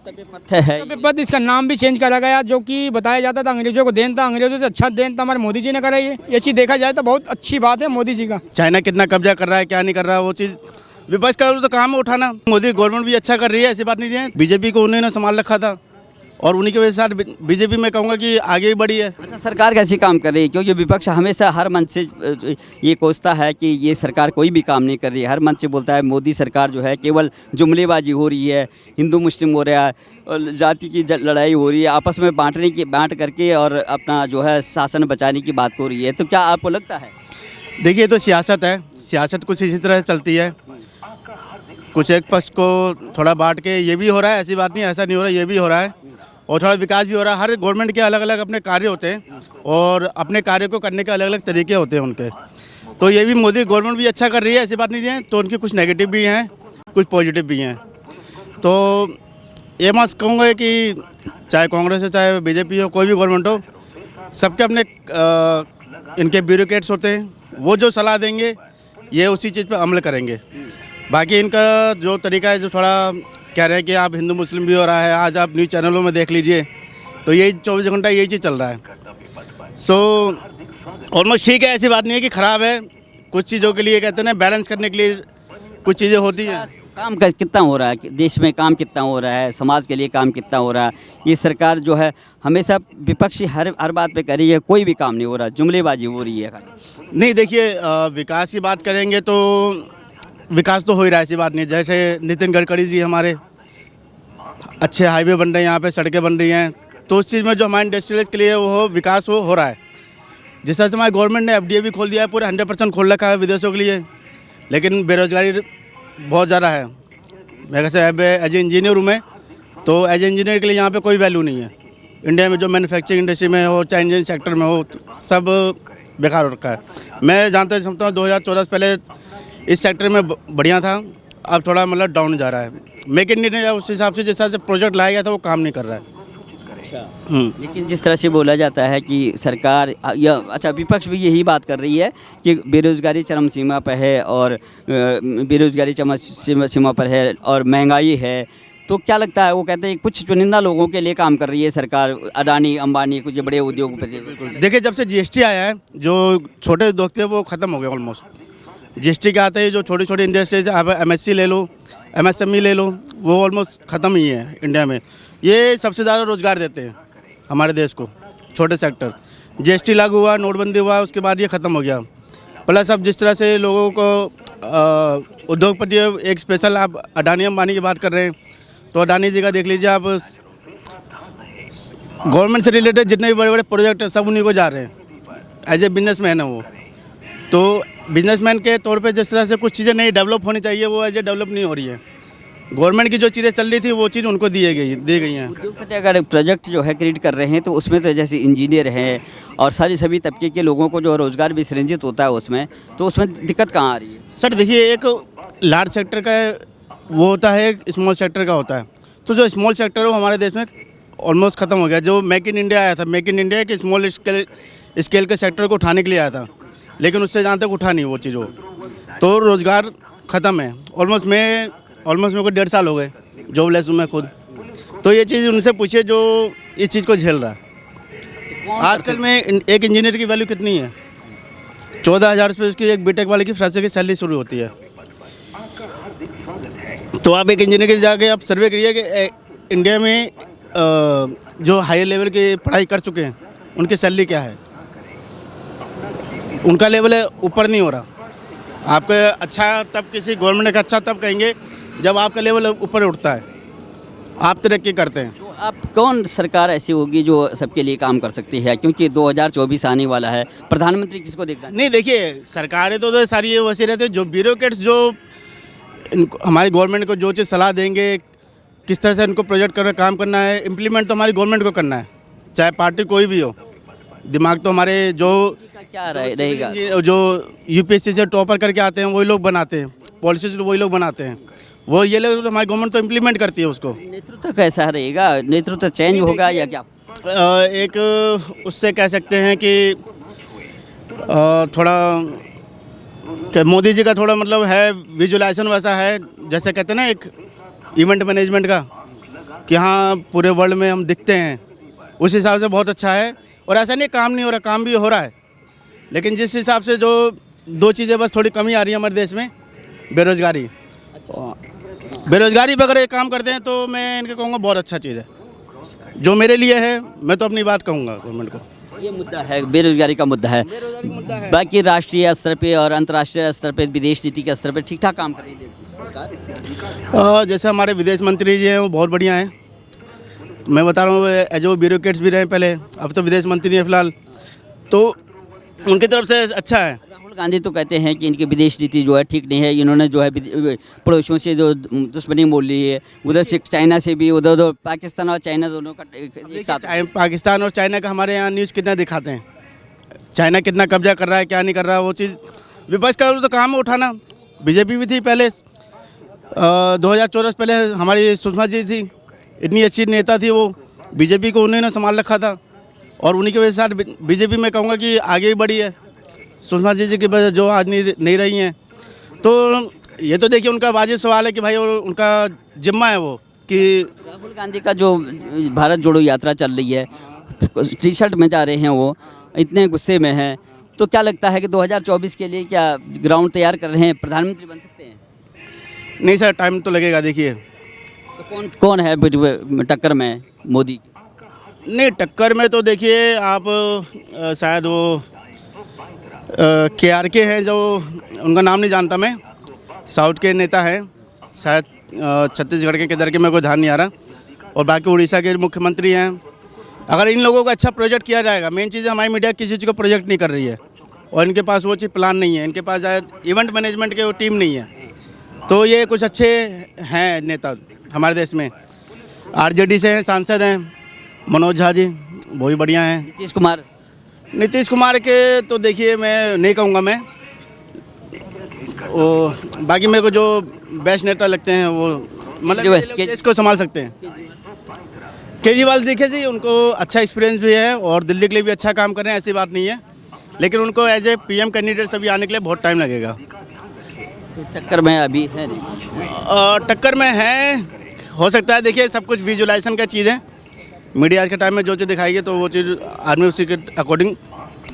पद इसका नाम भी चेंज करा गया, जो कि बताया जाता था अंग्रेजों को देन था, अंग्रेजों से अच्छा देन था हमारे मोदी जी ने करा। ये चीज़ देखा जाए तो बहुत अच्छी बात है मोदी जी का। चाइना कितना कब्जा कर रहा है, क्या नहीं कर रहा है, वो चीज़ विपक्ष का तो काम है उठाना। मोदी गवर्नमेंट भी अच्छा कर रही है, ऐसी बात नहीं है। बीजेपी को उन्होंने संभाल रखा था और उन्हीं की वजह से बीजेपी में कहूँगा कि आगे ही बढ़ी है। अच्छा, सरकार कैसी काम कर रही है? क्योंकि विपक्ष हमेशा हर मंच से ये कोसता है कि ये सरकार कोई भी काम नहीं कर रही है। हर मंच से बोलता है मोदी सरकार जो है केवल जुमलेबाजी हो रही है, हिंदू मुस्लिम हो रहा है, और जाति की लड़ाई हो रही है, आपस में बांट करके और अपना जो है शासन बचाने की बात हो रही है। तो क्या आपको लगता है? देखिए, तो सियासत है, सियासत कुछ इसी तरह चलती है। कुछ एक पक्ष को थोड़ा बांट के ये भी हो रहा है, ऐसी बात नहीं, ऐसा नहीं हो रहा, ये भी हो रहा है और थोड़ा विकास भी हो रहा है। हर गवर्नमेंट के अलग अलग अपने कार्य होते हैं और अपने कार्य को करने के अलग अलग तरीके होते हैं उनके। तो ये भी मोदी गवर्नमेंट भी अच्छा कर रही है, ऐसी बात नहीं है। तो उनके कुछ नेगेटिव भी हैं, कुछ पॉजिटिव भी हैं। तो ये मैं कहूँगा कि चाहे कांग्रेस हो चाहे बीजेपी हो, कोई भी गवर्नमेंट हो, सबके अपने इनके ब्यूरोक्रेट्स होते हैं, वो जो सलाह देंगे ये उसी चीज़ पर अमल करेंगे। बाकी इनका जो तरीका है, जो थोड़ा कह रहे हैं कि आप हिंदू मुस्लिम भी हो रहा है, आज आप न्यूज़ चैनलों में देख लीजिए तो यही 24 घंटा यही चीज़ चल रहा है। सो ऑलमोस्ट ठीक है, ऐसी बात नहीं है कि ख़राब है। कुछ चीज़ों के लिए कहते हैं ना, बैलेंस करने के लिए कुछ चीज़ें होती हैं। काम कितना हो रहा है देश में, काम कितना हो रहा है, समाज के लिए काम कितना हो रहा है? ये सरकार जो है हमेशा विपक्षी हर बात पे कह रही है, कोई भी काम नहीं हो रहा, जुमलेबाजी हो रही है। नहीं, देखिए, विकास की बात करेंगे तो विकास तो हो ही रहा है, ऐसी बात नहीं। जैसे नितिन गडकरी जी हमारे अच्छे हाईवे बन रहे हैं, यहाँ पे सड़कें बन रही हैं, तो उस चीज़ में जो हमारे इंडस्ट्रियल्स के लिए वो विकास वो हो रहा है। जिस तरह से हमारी गवर्नमेंट ने FDI भी खोल दिया है, पूरा 100% खोल रखा है विदेशों के लिए, लेकिन बेरोजगारी बहुत ज़्यादा है। मैं कैसे एज ए इंजीनियर हूँ मैं, तो एज ए इंजीनियर के लिए यहाँ पे कोई वैल्यू नहीं है इंडिया में। जो मैन्युफैक्चरिंग इंडस्ट्री में हो चाहे इंजीनियरिंग सेक्टर में हो, सब बेकार हो रखा है। मैं जानता समझता हूँ 2014 से पहले इस सेक्टर में बढ़िया था, अब थोड़ा मतलब डाउन जा रहा है। मेक इन इंडिया उस हिसाब से जिस हिसाब से प्रोजेक्ट लाया गया था वो काम नहीं कर रहा है। अच्छा, लेकिन जिस तरह से बोला जाता है कि सरकार अच्छा, विपक्ष भी यही बात कर रही है कि बेरोजगारी चरम सीमा पर है और बेरोजगारी चरम सीमा पर है और महंगाई है। तो क्या लगता है, वो कहते हैं कुछ चुनिंदा लोगों के लिए काम कर रही है सरकार, अडानी अंबानी कुछ बड़े उद्योगपति। देखिए, जब से GST आया है, जो छोटे उद्योग थे वो ख़त्म हो गए ऑलमोस्ट। GST के आते ही जो छोटी छोटी इंडस्ट्रीज, आप MSC ले लो, MSME ले लो, वो ऑलमोस्ट ख़त्म ही है इंडिया में। ये सबसे ज़्यादा रोज़गार देते हैं हमारे देश को, छोटे सेक्टर। GST लागू हुआ, नोटबंदी हुआ, उसके बाद ये ख़त्म हो गया। प्लस अब जिस तरह से लोगों को उद्योगपति, एक स्पेशल आप अडानी अंबानी की बात कर रहे हैं, तो अडानी जी का देख लीजिए आप, गवर्नमेंट से रिलेटेड जितने भी बड़े बड़े प्रोजेक्ट हैं सब उन्हीं को जा रहे हैं। एज ए बिजनेसमैन है वो, तो बिजनेसमैन के तौर पे जिस तरह से कुछ चीज़ें नहीं डेवलप होनी चाहिए वो एज ए डेवलप नहीं हो रही है। गवर्नमेंट की जो चीज़ें चल रही थी वो चीज़ उनको दी गई हैं। उद्योगपति अगर प्रोजेक्ट जो है क्रिएट कर रहे हैं तो उसमें तो जैसे इंजीनियर हैं और सभी तबके के लोगों को जो रोज़गार भी सृजित होता है उसमें, तो उसमें दिक्कत कहाँ आ रही है? सर देखिए, एक लार्ज सेक्टर का वो होता है, एक स्मॉल सेक्टर का होता है। तो जो स्मॉल सेक्टर है वो हमारे देश में ऑलमोस्ट ख़त्म हो गया। जो मेक इन इंडिया आया था, मेक इन इंडिया के स्मॉल स्केल के सेक्टर को उठाने के लिए आया था, लेकिन उससे जहाँ तक उठा नहीं वो चीज़, तो रोज़गार ख़त्म है। ऑलमोस्ट मेरे को 1.5 साल हो गए जॉबलेस हूँ मैं खुद। तो ये चीज़ उनसे पूछिए जो इस चीज़ को झेल रहा है। आजकल में एक इंजीनियर की वैल्यू कितनी है? 14,000 रुपये उसकी एक बीटेक वाले की फ्रेशर की सैलरी शुरू होती है। तो आप एक इंजीनियर के जाके आप सर्वे करिए कि इंडिया में जो हाई लेवल की पढ़ाई कर चुके हैं उनकी सैलरी क्या है। उनका लेवल ऊपर नहीं हो रहा। आपका अच्छा तब किसी गवर्नमेंट का अच्छा तब कहेंगे जब आपका लेवल ऊपर उठता है, आप तरक्की करते हैं। तो आप कौन सरकार ऐसी होगी जो सबके लिए काम कर सकती है? क्योंकि 2024 आने वाला है, प्रधानमंत्री किसको देखना? नहीं, देखिए, सरकारें तो सारी ये वैसे रहते हैं, जो ब्यूरोक्रेट्स जो हमारी गवर्नमेंट को जो चीज़ सलाह देंगे, किस तरह से इनको प्रोजेक्ट करना, काम करना है, इम्प्लीमेंट तो हमारी गवर्नमेंट को करना है, चाहे पार्टी कोई भी हो। दिमाग तो हमारे जो क्या रहेगा, जो UPSC से टॉपर करके आते हैं वही लोग बनाते हैं, पॉलिसीज वही लोग बनाते हैं, वो ये लोग हमारी गवर्नमेंट तो इम्प्लीमेंट करती है उसको। नेतृत्व कैसा रहेगा? नेतृत्व चेंज होगा या क्या? एक उससे कह सकते हैं कि थोड़ा मोदी जी का थोड़ा मतलब है, विजुलाइजेशन वैसा है, जैसे कहते हैं ना एक इवेंट मैनेजमेंट का, कि हाँ पूरे वर्ल्ड में हम दिखते हैं, उस हिसाब से बहुत अच्छा है। और ऐसा नहीं काम नहीं हो रहा, काम भी हो रहा है, लेकिन जिस हिसाब से जो दो चीज़ें बस थोड़ी कमी आ रही है हमारे देश में, बेरोज़गारी। बेरोज़गारी पर अगर ये काम करते हैं तो मैं इनके कहूँगा बहुत अच्छा चीज़ है, जो मेरे लिए है। मैं तो अपनी बात कहूँगा गवर्नमेंट को। ये मुद्दा है, बेरोजगारी का मुद्दा है। बाकी राष्ट्रीय स्तर पे और अंतर्राष्ट्रीय स्तर पे, विदेश नीति के स्तर पे ठीक ठाक काम कर रही है सरकार। जैसे हमारे विदेश मंत्री जी हैं वो बहुत बढ़िया हैं। मैं बता रहा हूँ एज ओ ब्यूरोक्रेट्स भी रहे पहले, अब तो विदेश मंत्री हैं फिलहाल, तो उनकी तरफ से अच्छा है। राहुल गांधी तो कहते हैं कि इनकी विदेश नीति जो है ठीक नहीं है। इन्होंने जो है पड़ोसियों से जो दुश्मनी मोल ली है, उधर से चाइना से भी, उधर पाकिस्तान और चाइना दोनों का एक साथ। पाकिस्तान और चाइना का हमारे यहाँ न्यूज़ कितना दिखाते हैं, चाइना कितना कब्जा कर रहा है, क्या नहीं कर रहा है, वो चीज़ विपक्ष का तो काम है उठाना। बीजेपी भी थी पहले, 2014 पहले हमारी सुषमा जी थी, इतनी अच्छी नेता थी वो, बीजेपी को उन्होंने संभाल रखा था, और उन्हीं की वजह से बीजेपी में कहूँगा कि आगे ही बढ़ी है। सुषमा जी की वजह जो आज नहीं रही हैं, तो ये तो देखिए उनका वाजिब सवाल है कि भाई उनका जिम्मा है वो कि राहुल गांधी का जो भारत जोड़ो यात्रा चल रही है, टी शर्ट में जा रहे हैं, वो इतने गुस्से में हैं, तो क्या लगता है कि 2024 के लिए क्या ग्राउंड तैयार कर रहे हैं, प्रधानमंत्री बन सकते हैं? नहीं सर, टाइम तो लगेगा। देखिए तो कौन है टक्कर में मोदी की? नहीं, टक्कर में तो देखिए आप शायद वो KRK हैं, जो उनका नाम नहीं जानता मैं, साउथ के नेता हैं शायद, छत्तीसगढ़ के किधर के मेरे को ध्यान नहीं आ रहा, और बाकी उड़ीसा के मुख्यमंत्री हैं। अगर इन लोगों का अच्छा प्रोजेक्ट किया जाएगा, मेन चीज़ हमारी मीडिया किसी चीज़ को प्रोजेक्ट नहीं कर रही है, और इनके पास वो चीज़ प्लान नहीं है, इनके पास शायद इवेंट मैनेजमेंट की वो टीम नहीं है, तो ये कुछ अच्छे हैं नेता हमारे देश में। RJD से हैं, सांसद हैं मनोज झा जी, वो भी बढ़िया हैं। नीतीश कुमार के तो देखिए मैं नहीं कहूँगा मैं, वो बाकी मेरे को जो बेस्ट नेता लगते हैं वो मतलब देश को संभाल सकते हैं। केजरीवाल देखिए जी, उनको अच्छा एक्सपीरियंस भी है और दिल्ली के लिए भी अच्छा काम कर रहे हैं, ऐसी बात नहीं है, लेकिन उनको एज ए PM कैंडिडेट सभी आने के लिए बहुत टाइम लगेगा। तो टक्कर में अभी है नहीं? टक्कर में है, हो सकता है। देखिए सब कुछ विजुलाइजेशन का चीज़ है, मीडिया आज के टाइम में जो चीज़ दिखाएगी तो वो चीज़ आदमी उसी के अकॉर्डिंग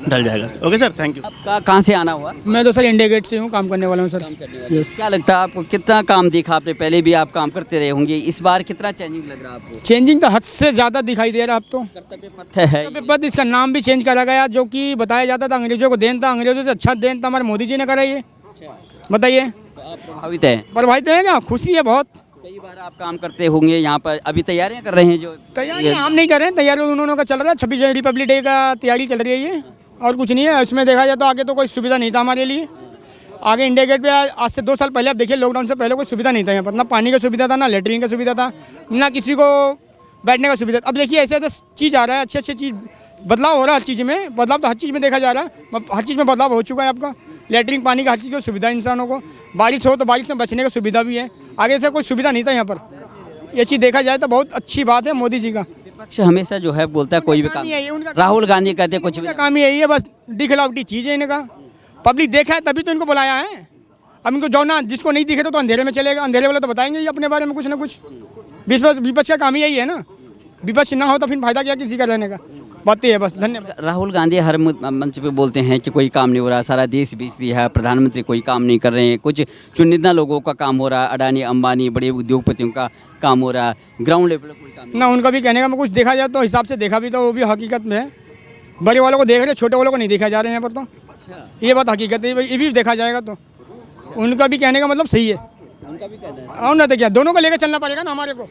ढल जाएगा। Okay sir, thank you. आपका कहाँ से आना हुआ? मैं तो सर इंडिया गेट से हूँ, काम करने वाला हूँ सर। यस। क्या लगता है आपको, कितना काम देखा आपने? पहले भी आप काम करते रहे होंगे, इस बार कितना चेंजिंग लग रहा है आपको? चेंजिंग तो हद से ज़्यादा दिखाई दे रहा है अब तो। कर्तव्य पथ है पद इसका नाम भी चेंज करा गया, जो कि बताया जाता था अंग्रेजों को देन था, अंग्रेजों से अच्छा देन था हमारे मोदी जी ने करा। ये बताइए, तो आप प्रभावित हैं? प्रभावित है क्या? खुशी है बहुत। कई बार आप काम करते होंगे यहाँ पर, अभी तैयारियाँ कर रहे हैं? जो तैयारी हम नहीं कर रहे हैं, तैयारी उन्होंने का चल रहा है, 26 जनवरी रिपब्लिक डे का तैयारी चल रही है ये, और कुछ नहीं है। इसमें देखा जाए तो आगे तो कोई सुविधा नहीं था हमारे लिए। आगे इंडिया गेट पे आज से 2 साल पहले, आप देखिए लॉकडाउन से पहले कोई सुविधा नहीं था यहाँ पर, ना पानी का सुविधा था, ना लेटरिन का सुविधा था, ना किसी को बैठने का सुविधा। अब देखिए ऐसे ऐसे चीज़ आ रहा है, अच्छी अच्छी चीज़, बदलाव हो रहा है हर चीज़ में, बदलाव तो हर चीज़ में देखा जा रहा है, हर चीज़ में बदलाव हो चुका है आपका। लेटरिन, पानी का हर चीज़ की सुविधा इंसानों को, बारिश हो तो बारिश में बचने का सुविधा भी है, आगे से कोई सुविधा नहीं था यहाँ पर। ये चीज़ देखा जाए तो बहुत अच्छी बात है मोदी जी का। विपक्ष हमेशा जो है बोलता है कोई भी काम, राहुल गांधी कहते हैं कुछ भी काम ही यही है, बस दिखलावटी चीज़ है इनका। पब्लिक देखा है तभी तो इनको बुलाया है। अब इनको जो ना, जिसको नहीं दिखे तो अंधेरे में चलेगा, अंधेरे वाले तो बताएंगे ही अपने बारे में कुछ ना कुछ। विपक्ष का काम ही यही है ना, विपक्ष ना हो तो फिर फायदा क्या किसी का रहने का, बात है बस। धन्यवाद। राहुल गांधी हर मंच पे बोलते हैं कि कोई काम नहीं हो रहा, सारा देश बेच दिया है, प्रधानमंत्री कोई काम नहीं कर रहे हैं, कुछ चुनिंदा लोगों का काम हो रहा है, अडानी अंबानी बड़े उद्योगपतियों का काम हो रहा है, ग्राउंड लेवल पर कोई काम ना उनका भी कहने का मैं कुछ देखा जाए तो हिसाब से देखा भी तो वो भी हकीकत में है। बड़े वालों को देख रहे, छोटे वालों को नहीं देखा जा रहे हैं यहाँ पर, तो ये बात हकीकत है, ये भी देखा जाएगा तो उनका भी कहने का मतलब सही है। उनका भी कहना है। और ना तो क्या, दोनों को लेकर चलना पड़ेगा ना हमारे को।